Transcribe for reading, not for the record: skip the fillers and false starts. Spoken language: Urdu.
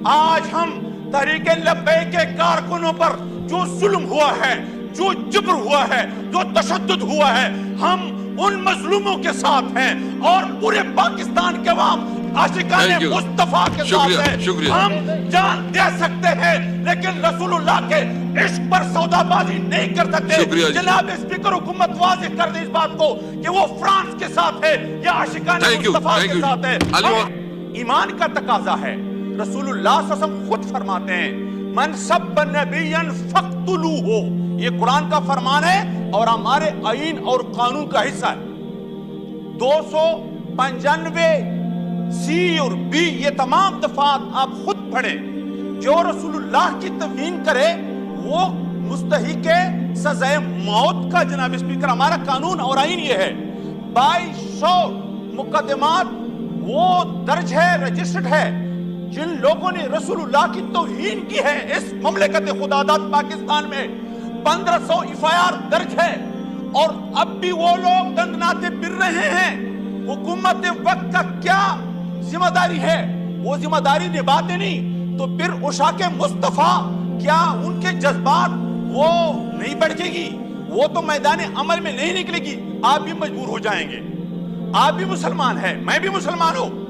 آج ہم تحریک لبیک کے کارکنوں پر جو ظلم ہوا ہے، جو جبر ہوا ہے، جو تشدد ہوا ہے، ہم ان مظلوموں کے ساتھ ہیں اور پورے پاکستان کے عوام عاشقان مصطفیٰ کے ساتھ ہیں۔ ہم جان دے سکتے ہیں لیکن رسول اللہ کے عشق پر سودا بازی نہیں کر سکتے۔ جناب اسپیکر حکومت واضح کر دے اس بات کو کہ وہ فرانس کے ساتھ ہے یا عاشقان مصطفیٰ کے ساتھ ہے۔ ایمان کا تقاضا ہے، رسول اللہ صلی اللہ علیہ وسلم خود فرماتے ہیں من سب نبیا فاقتلوہ، یہ قرآن کا فرمان ہے اور ہمارے آئین اور قانون کا حصہ ہے۔ 295 سی اور بی یہ تمام دفعات آپ خود پڑھیں، جو رسول اللہ کی توہین کرے وہ مستحق سزائے موت کا۔ جناب اسپیکر ہمارا قانون اور آئین یہ ہے، 2200 مقدمات وہ درج ہے، رجسٹرڈ ہے، جن لوگوں نے رسول اللہ کی توہین کی ہے اس مملکت خداداد پاکستان میں 1500 ایف.آئی.آر درج ہے، اور اب بھی وہ لوگ دندناتے پھر رہے ہیں۔ حکومت وقت کا کیا ذمہ داری ہے؟ وہ ذمہ داری نبھاتے نہیں تو پھر عشاق مصطفیٰ کیا ان کے جذبات وہ نہیں بڑھے گی؟ وہ تو میدان عمل میں نہیں نکلے گی، آپ بھی مجبور ہو جائیں گے۔ آپ بھی مسلمان ہیں، میں بھی مسلمان ہوں،